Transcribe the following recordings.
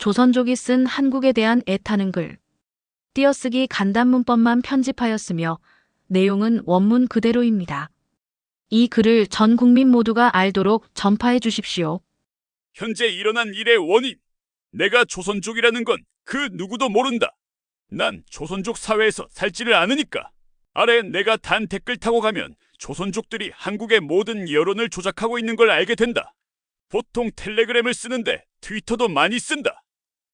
조선족이 쓴 한국에 대한 애타는 글. 띄어쓰기 간단 문법만 편집하였으며 내용은 원문 그대로입니다. 이 글을 전 국민 모두가 알도록 전파해 주십시오. 현재 일어난 일의 원인. 내가 조선족이라는 건 그 누구도 모른다. 난 조선족 사회에서 살지를 않으니까. 아래 내가 단 댓글 타고 가면 조선족들이 한국의 모든 여론을 조작하고 있는 걸 알게 된다. 보통 텔레그램을 쓰는데 트위터도 많이 쓴다.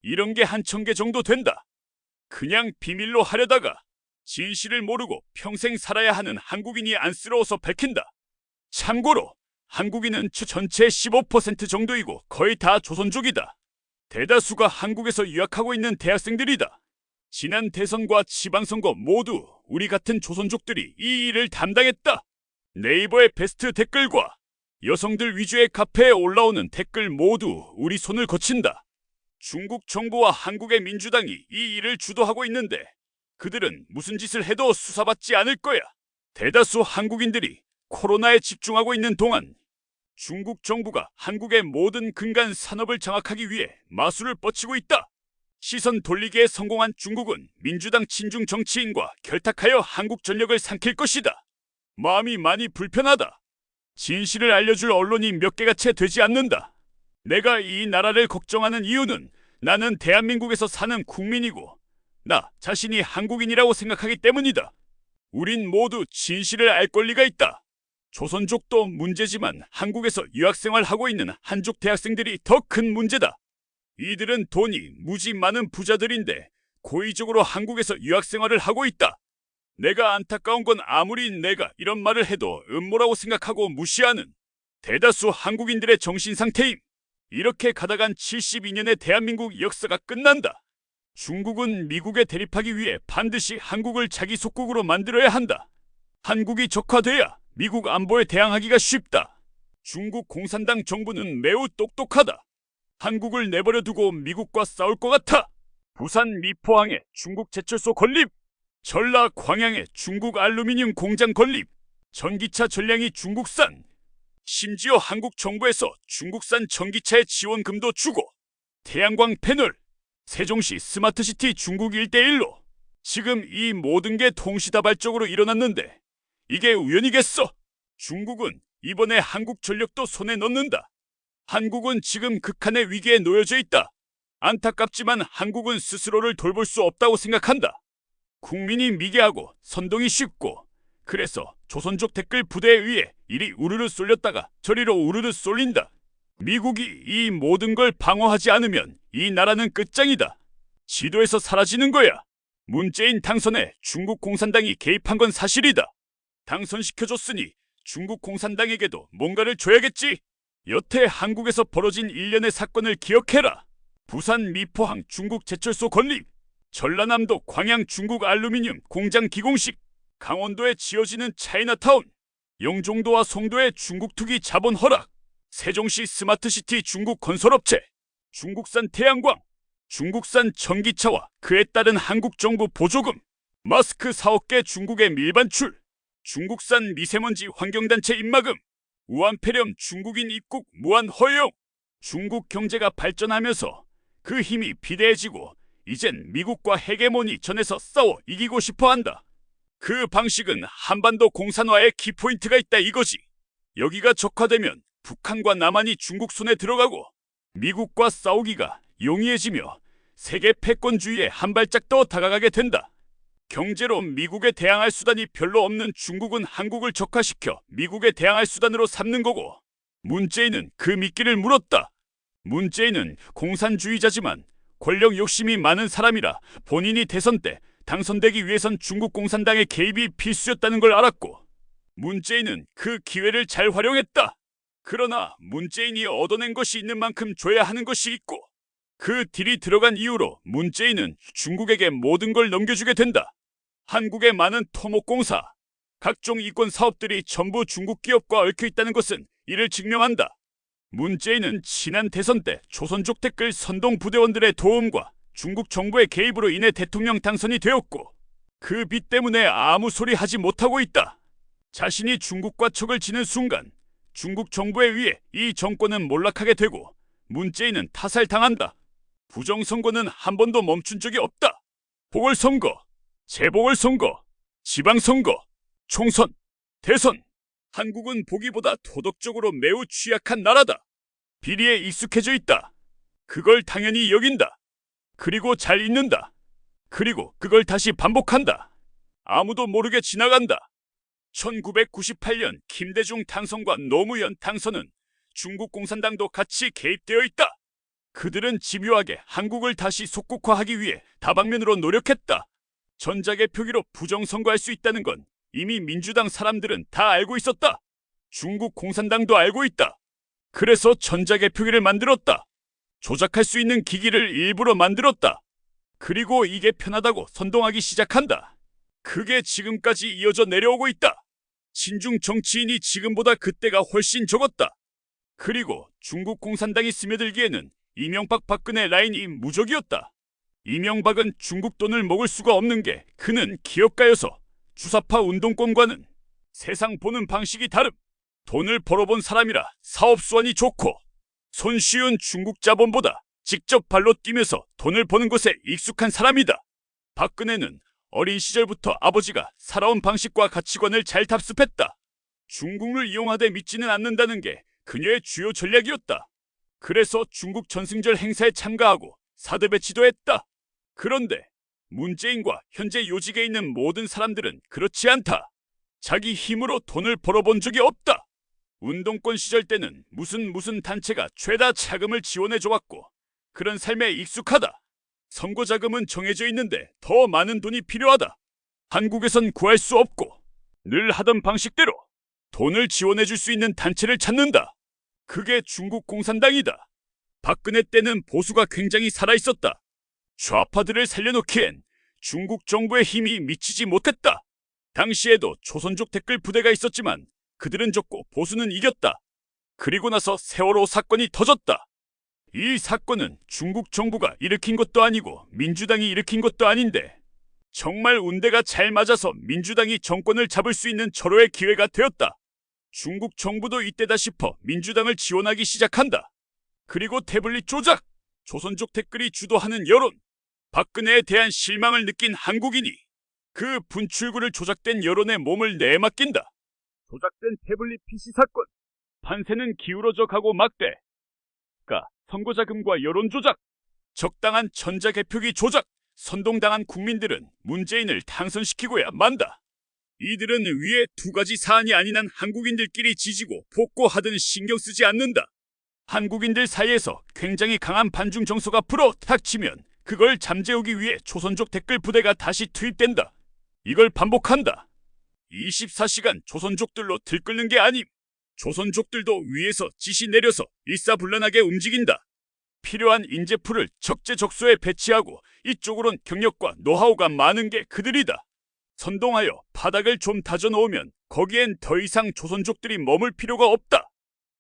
이런 게 한 1000개 정도 된다. 그냥 비밀로 하려다가 진실을 모르고 평생 살아야 하는 한국인이 안쓰러워서 밝힌다. 참고로 한국인은 전체의 15% 정도이고 거의 다 조선족이다. 대다수가 한국에서 유학하고 있는 대학생들이다. 지난 대선과 지방선거 모두 우리 같은 조선족들이 이 일을 담당했다. 네이버의 베스트 댓글과 여성들 위주의 카페에 올라오는 댓글 모두 우리 손을 거친다. 중국 정부와 한국의 민주당이 이 일을 주도하고 있는데 그들은 무슨 짓을 해도 수사받지 않을 거야. 대다수 한국인들이 코로나에 집중하고 있는 동안 중국 정부가 한국의 모든 근간 산업을 장악하기 위해 마술을 뻗치고 있다. 시선 돌리기에 성공한 중국은 민주당 친중 정치인과 결탁하여 한국 전력을 삼킬 것이다. 마음이 많이 불편하다. 진실을 알려줄 언론이 몇 개가 채 되지 않는다. 내가 이 나라를 걱정하는 이유는 나는 대한민국에서 사는 국민이고 나 자신이 한국인이라고 생각하기 때문이다. 우린 모두 진실을 알 권리가 있다. 조선족도 문제지만 한국에서 유학생활하고 있는 한족 대학생들이 더 큰 문제다. 이들은 돈이 무지 많은 부자들인데 고의적으로 한국에서 유학생활을 하고 있다. 내가 안타까운 건 아무리 내가 이런 말을 해도 음모라고 생각하고 무시하는 대다수 한국인들의 정신상태임. 이렇게 가다간 72년의 대한민국 역사가 끝난다. 중국은 미국에 대립하기 위해 반드시 한국을 자기 속국으로 만들어야 한다. 한국이 적화돼야 미국 안보에 대항하기가 쉽다. 중국 공산당 정부는 매우 똑똑하다. 한국을 내버려 두고 미국과 싸울 것 같아. 부산 미포항에 중국 제철소 건립, 전라 광양에 중국 알루미늄 공장 건립, 전기차 전량이 중국산, 심지어 한국 정부에서 중국산 전기차의 지원금도 주고, 태양광 패널, 세종시 스마트시티 중국 1대1로 지금 이 모든 게 동시다발적으로 일어났는데 이게 우연이겠어? 중국은 이번에 한국 전력도 손에 넣는다. 한국은 지금 극한의 위기에 놓여져 있다. 안타깝지만 한국은 스스로를 돌볼 수 없다고 생각한다. 국민이 미개하고 선동이 쉽고 그래서 조선족 댓글 부대에 의해 이리 우르르 쏠렸다가 저리로 우르르 쏠린다. 미국이 이 모든 걸 방어하지 않으면 이 나라는 끝장이다. 지도에서 사라지는 거야. 문재인 당선에 중국 공산당이 개입한 건 사실이다. 당선시켜줬으니 중국 공산당에게도 뭔가를 줘야겠지. 여태 한국에서 벌어진 일련의 사건을 기억해라. 부산 미포항 중국 제철소 건립, 전라남도 광양 중국 알루미늄 공장 기공식, 강원도에 지어지는 차이나타운, 영종도와 송도의 중국 투기 자본 허락, 세종시 스마트시티 중국 건설업체, 중국산 태양광, 중국산 전기차와 그에 따른 한국 정부 보조금, 마스크 4억 개 중국에 밀반출, 중국산 미세먼지 환경단체 입막음, 우한 폐렴 중국인 입국 무한 허용. 중국 경제가 발전하면서 그 힘이 비대해지고 이젠 미국과 헤게모니 전에서 싸워 이기고 싶어한다. 그 방식은 한반도 공산화에 키포인트가 있다 이거지. 여기가 적화되면 북한과 남한이 중국 손에 들어가고 미국과 싸우기가 용이해지며 세계 패권주의에 한 발짝 더 다가가게 된다. 경제로 미국에 대항할 수단이 별로 없는 중국은 한국을 적화시켜 미국에 대항할 수단으로 삼는 거고 문재인은 그 미끼를 물었다. 문재인은 공산주의자지만 권력 욕심이 많은 사람이라 본인이 대선 때 당선되기 위해선 중국 공산당의 개입이 필수였다는 걸 알았고 문재인은 그 기회를 잘 활용했다. 그러나 문재인이 얻어낸 것이 있는 만큼 줘야 하는 것이 있고 그 딜이 들어간 이후로 문재인은 중국에게 모든 걸 넘겨주게 된다. 한국의 많은 토목공사, 각종 이권 사업들이 전부 중국 기업과 얽혀있다는 것은 이를 증명한다. 문재인은 지난 대선 때 조선족 댓글 선동 부대원들의 도움과 중국 정부의 개입으로 인해 대통령 당선이 되었고 그 빚 때문에 아무 소리 하지 못하고 있다. 자신이 중국과 척을 지는 순간 중국 정부에 의해 이 정권은 몰락하게 되고 문재인은 타살당한다. 부정선거는 한 번도 멈춘 적이 없다. 보궐선거, 재보궐선거, 지방선거, 총선, 대선. 한국은 보기보다 도덕적으로 매우 취약한 나라다. 비리에 익숙해져 있다. 그걸 당연히 여긴다. 그리고 잘 잊는다. 그리고 그걸 다시 반복한다. 아무도 모르게 지나간다. 1998년 김대중 당선과 노무현 당선은 중국 공산당도 같이 개입되어 있다. 그들은 집요하게 한국을 다시 속국화하기 위해 다방면으로 노력했다. 전자개표기로 부정선거할 수 있다는 건 이미 민주당 사람들은 다 알고 있었다. 중국 공산당도 알고 있다. 그래서 전자개표기를 만들었다. 조작할 수 있는 기기를 일부러 만들었다. 그리고 이게 편하다고 선동하기 시작한다. 그게 지금까지 이어져 내려오고 있다. 친중 정치인이 지금보다 그때가 훨씬 적었다. 그리고 중국 공산당이 스며들기에는 이명박 박근혜 라인이 무적이었다. 이명박은 중국 돈을 먹을 수가 없는 게 그는 기업가여서 주사파 운동권과는 세상 보는 방식이 다름. 돈을 벌어본 사람이라 사업 수완이 좋고 손쉬운 중국 자본보다 직접 발로 뛰면서 돈을 버는 것에 익숙한 사람이다. 박근혜는 어린 시절부터 아버지가 살아온 방식과 가치관을 잘 답습했다. 중국을 이용하되 믿지는 않는다는 게 그녀의 주요 전략이었다. 그래서 중국 전승절 행사에 참가하고 사드 배치도 했다. 그런데 문재인과 현재 요직에 있는 모든 사람들은 그렇지 않다. 자기 힘으로 돈을 벌어본 적이 없다. 운동권 시절 때는 무슨 단체가 죄다 자금을 지원해줘왔고 그런 삶에 익숙하다. 선거 자금은 정해져 있는데 더 많은 돈이 필요하다. 한국에선 구할 수 없고 늘 하던 방식대로 돈을 지원해줄 수 있는 단체를 찾는다. 그게 중국 공산당이다. 박근혜 때는 보수가 굉장히 살아있었다. 좌파들을 살려놓기엔 중국 정부의 힘이 미치지 못했다. 당시에도 조선족 댓글 부대가 있었지만 그들은 졌고 보수는 이겼다. 그리고 나서 세월호 사건이 터졌다. 이 사건은 중국 정부가 일으킨 것도 아니고 민주당이 일으킨 것도 아닌데 정말 운대가 잘 맞아서 민주당이 정권을 잡을 수 있는 절호의 기회가 되었다. 중국 정부도 이때다 싶어 민주당을 지원하기 시작한다. 그리고 태블릿 조작, 조선족 댓글이 주도하는 여론, 박근혜에 대한 실망을 느낀 한국인이 그 분출구를 조작된 여론에 몸을 내맡긴다. 조작된 태블릿 PC 사건, 판세는 기울어져 가고 막대. 선거자금과 여론조작, 적당한 전자개표기 조작, 선동당한 국민들은 문재인을 당선시키고야 만다. 이들은 위에 두 가지 사안이 아닌 한 한국인들끼리 지지고 복고하든 신경 쓰지 않는다. 한국인들 사이에서 굉장히 강한 반중 정서가 불어닥치면 그걸 잠재우기 위해 조선족 댓글 부대가 다시 투입된다. 이걸 반복한다. 24시간 조선족들로 들끓는 게 아님. 조선족들도 위에서 지시 내려서 일사불란하게 움직인다. 필요한 인재풀을 적재적소에 배치하고 이쪽으론 경력과 노하우가 많은 게 그들이다. 선동하여 바닥을 좀 다져놓으면 거기엔 더 이상 조선족들이 머물 필요가 없다.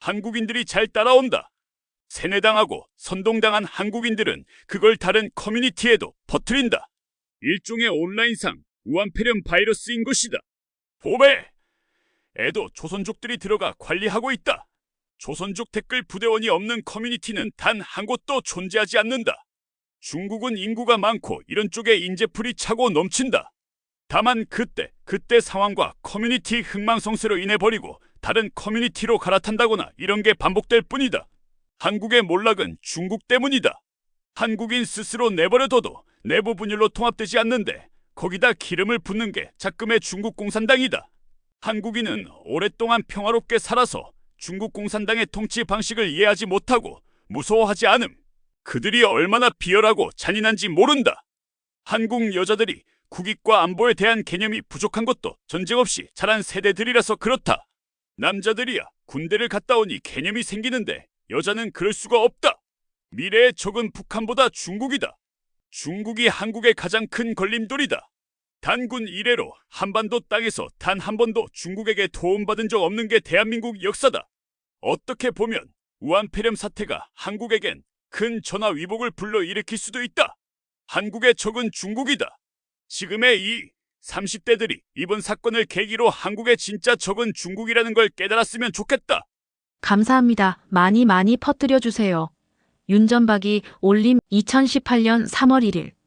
한국인들이 잘 따라온다. 세뇌당하고 선동당한 한국인들은 그걸 다른 커뮤니티에도 퍼뜨린다. 일종의 온라인상 우한폐렴 바이러스인 것이다. 보배! 애도 조선족들이 들어가 관리하고 있다. 조선족 댓글 부대원이 없는 커뮤니티는 단 한 곳도 존재하지 않는다. 중국은 인구가 많고 이런 쪽에 인재풀이 차고 넘친다. 다만 그때 상황과 커뮤니티 흥망성쇠로 인해 버리고 다른 커뮤니티로 갈아탄다거나 이런 게 반복될 뿐이다. 한국의 몰락은 중국 때문이다. 한국인 스스로 내버려둬도 내부 분열로 통합되지 않는데 거기다 기름을 붓는 게 작금의 중국 공산당이다. 한국인은 오랫동안 평화롭게 살아서 중국 공산당의 통치 방식을 이해하지 못하고 무서워하지 않음. 그들이 얼마나 비열하고 잔인한지 모른다. 한국 여자들이 국익과 안보에 대한 개념이 부족한 것도 전쟁 없이 자란 세대들이라서 그렇다. 남자들이야 군대를 갔다 오니 개념이 생기는데 여자는 그럴 수가 없다. 미래의 적은 북한보다 중국이다. 중국이 한국의 가장 큰 걸림돌이다. 단군 이래로 한반도 땅에서 단 한 번도 중국에게 도움받은 적 없는 게 대한민국 역사다. 어떻게 보면 우한폐렴 사태가 한국에겐 큰 전화위복을 불러일으킬 수도 있다. 한국의 적은 중국이다. 지금의 이 30대들이 이번 사건을 계기로 한국의 진짜 적은 중국이라는 걸 깨달았으면 좋겠다. 감사합니다. 많이 퍼뜨려 주세요. 윤전박이 올림 2018년 3월 1일